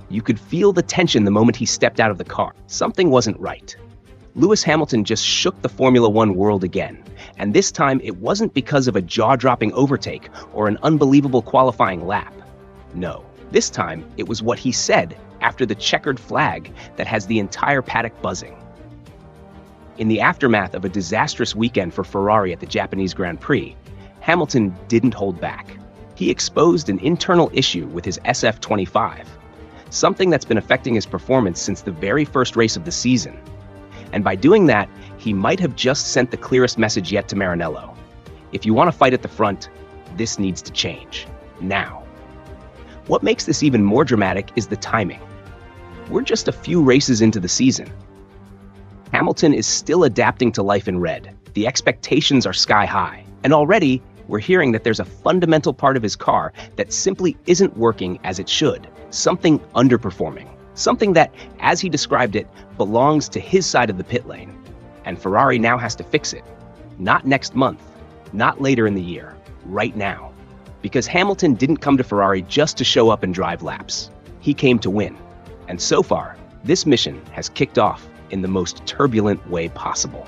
You could feel the tension the moment he stepped out of the car. Something wasn't right. Lewis Hamilton just shook the Formula One world again, and this time it wasn't because of a jaw-dropping overtake or an unbelievable qualifying lap. No, this time it was what he said after the checkered flag that has the entire paddock buzzing. In the aftermath of a disastrous weekend for Ferrari at the Japanese Grand Prix, Hamilton didn't hold back. He exposed an internal issue with his SF25, something that's been affecting his performance since the very first race of the season. And by doing that, he might have just sent the clearest message yet to Maranello. If you want to fight at the front, this needs to change. Now. What makes this even more dramatic is the timing. We're just a few races into the season. Hamilton is still adapting to life in red. The expectations are sky high. And already, we're hearing that there's a fundamental part of his car that simply isn't working as it should. Something underperforming. Something that, as he described it, belongs to his side of the pit lane. And Ferrari now has to fix it. Not next month, not later in the year, right now. Because Hamilton didn't come to Ferrari just to show up and drive laps. He came to win. And so far, this mission has kicked off in the most turbulent way possible.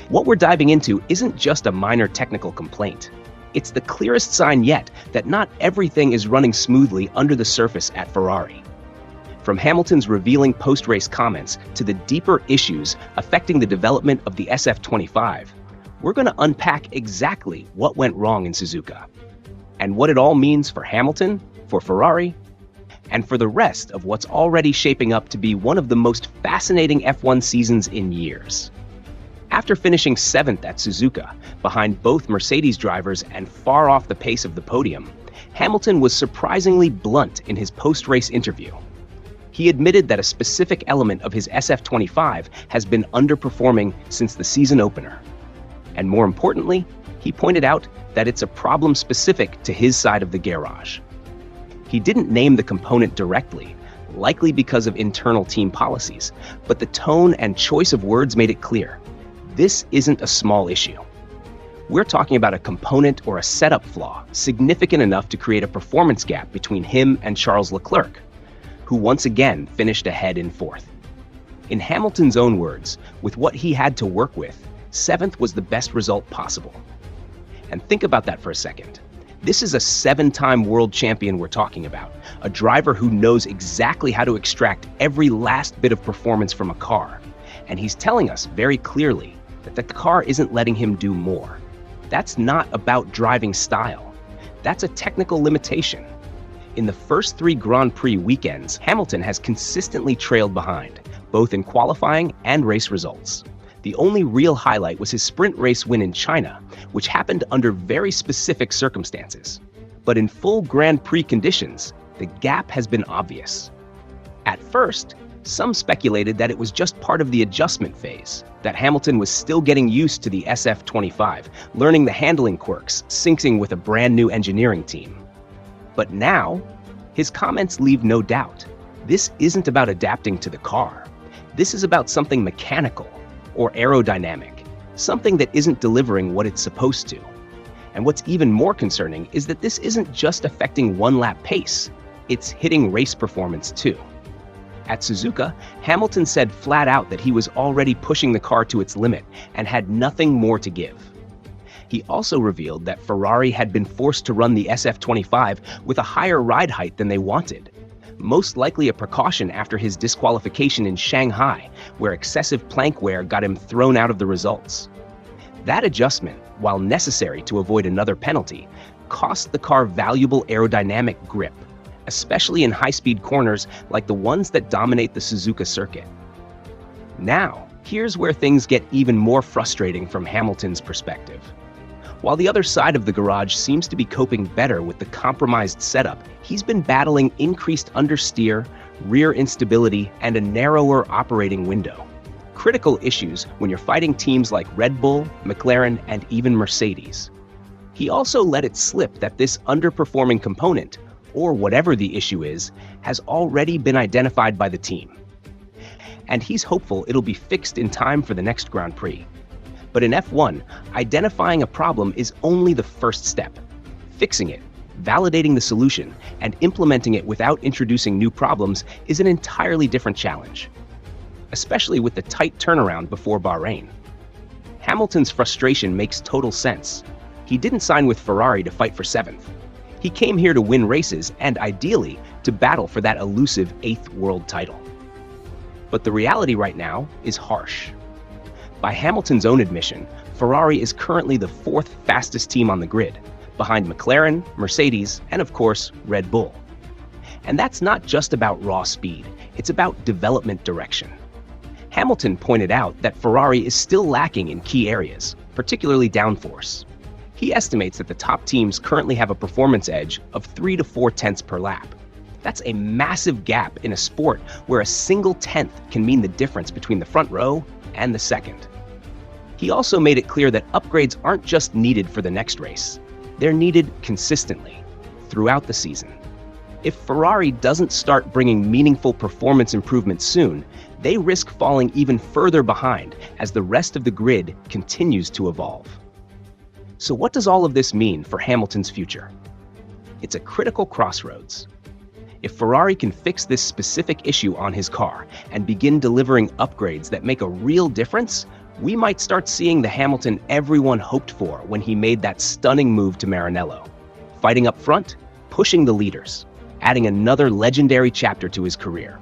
What we're diving into isn't just a minor technical complaint. It's the clearest sign yet that not everything is running smoothly under the surface at Ferrari. From Hamilton's revealing post-race comments to the deeper issues affecting the development of the SF25, we're going to unpack exactly what went wrong in Suzuka, and what it all means for Hamilton, for Ferrari, and for the rest of what's already shaping up to be one of the most fascinating F1 seasons in years. After finishing 7th at Suzuka, behind both Mercedes drivers and far off the pace of the podium, Hamilton was surprisingly blunt in his post-race interview. He admitted that a specific element of his SF25 has been underperforming since the season opener. And more importantly, he pointed out that it's a problem specific to his side of the garage. He didn't name the component directly, likely because of internal team policies, but the tone and choice of words made it clear. This isn't a small issue. We're talking about a component or a setup flaw significant enough to create a performance gap between him and Charles Leclerc, who once again finished ahead in 4th. In Hamilton's own words, with what he had to work with, 7th was the best result possible. And think about that for a second. This is a 7-time world champion we're talking about, a driver who knows exactly how to extract every last bit of performance from a car. And he's telling us very clearly that the car isn't letting him do more. That's not about driving style. That's a technical limitation. In the first 3 Grand Prix weekends, Hamilton has consistently trailed behind, both in qualifying and race results. The only real highlight was his sprint race win in China, which happened under very specific circumstances. But in full Grand Prix conditions, the gap has been obvious. At first, some speculated that it was just part of the adjustment phase, that Hamilton was still getting used to the SF25, learning the handling quirks, syncing with a brand new engineering team. But now, his comments leave no doubt. This isn't about adapting to the car. This is about something mechanical or aerodynamic, something that isn't delivering what it's supposed to. And what's even more concerning is that this isn't just affecting one-lap pace, it's hitting race performance too. At Suzuka, Hamilton said flat out that he was already pushing the car to its limit and had nothing more to give. He also revealed that Ferrari had been forced to run the SF25 with a higher ride height than they wanted, most likely a precaution after his disqualification in Shanghai, where excessive plank wear got him thrown out of the results. That adjustment, while necessary to avoid another penalty, cost the car valuable aerodynamic grip, especially in high-speed corners like the ones that dominate the Suzuka circuit. Now, here's where things get even more frustrating from Hamilton's perspective. While the other side of the garage seems to be coping better with the compromised setup, he's been battling increased understeer, rear instability, and a narrower operating window. Critical issues when you're fighting teams like Red Bull, McLaren, and even Mercedes. He also let it slip that this underperforming component, or whatever the issue is, has already been identified by the team. And he's hopeful it'll be fixed in time for the next Grand Prix. But in F1, identifying a problem is only the first step. Fixing it, Validating the solution and implementing it without introducing new problems is an entirely different challenge, especially with the tight turnaround before Bahrain. Hamilton's frustration makes total sense. He didn't sign with Ferrari to fight for 7th. He came here to win races and, ideally, to battle for that elusive 8th world title. But the reality right now is harsh. By Hamilton's own admission, Ferrari is currently the 4th fastest team on the grid, behind McLaren, Mercedes, and of course, Red Bull. And that's not just about raw speed, it's about development direction. Hamilton pointed out that Ferrari is still lacking in key areas, particularly downforce. He estimates that the top teams currently have a performance edge of 3 to 4 tenths per lap. That's a massive gap in a sport where a single tenth can mean the difference between the front row and the second. He also made it clear that upgrades aren't just needed for the next race. They're needed consistently, throughout the season. If Ferrari doesn't start bringing meaningful performance improvements soon, they risk falling even further behind as the rest of the grid continues to evolve. So what does all of this mean for Hamilton's future? It's a critical crossroads. If Ferrari can fix this specific issue on his car and begin delivering upgrades that make a real difference, we might start seeing the Hamilton everyone hoped for when he made that stunning move to Maranello, fighting up front, pushing the leaders, adding another legendary chapter to his career.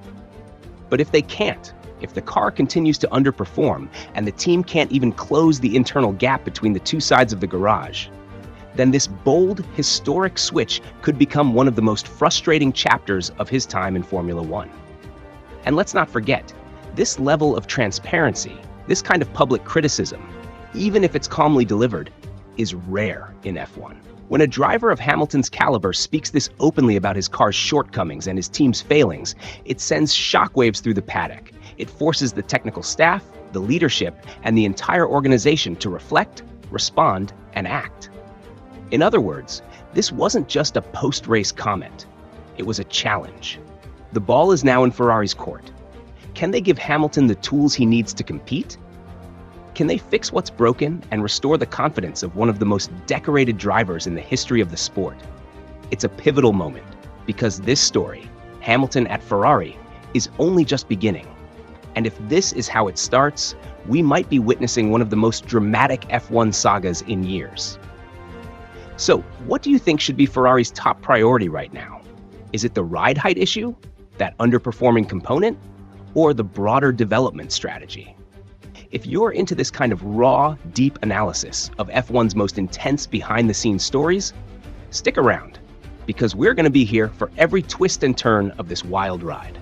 But if they can't, if the car continues to underperform and the team can't even close the internal gap between the two sides of the garage, then this bold, historic switch could become one of the most frustrating chapters of his time in Formula One. And let's not forget, this level of transparency, this kind of public criticism, even if it's calmly delivered, is rare in F1. When a driver of Hamilton's caliber speaks this openly about his car's shortcomings and his team's failings, it sends shockwaves through the paddock. It forces the technical staff, the leadership, and the entire organization to reflect, respond, and act. In other words, this wasn't just a post-race comment. It was a challenge. The ball is now in Ferrari's court. Can they give Hamilton the tools he needs to compete? Can they fix what's broken and restore the confidence of one of the most decorated drivers in the history of the sport? It's a pivotal moment, because this story, Hamilton at Ferrari, is only just beginning. And if this is how it starts, we might be witnessing one of the most dramatic F1 sagas in years. So, what do you think should be Ferrari's top priority right now? Is it the ride height issue, that underperforming component, or the broader development strategy? If you're into this kind of raw, deep analysis of F1's most intense behind-the-scenes stories, stick around, because we're going to be here for every twist and turn of this wild ride.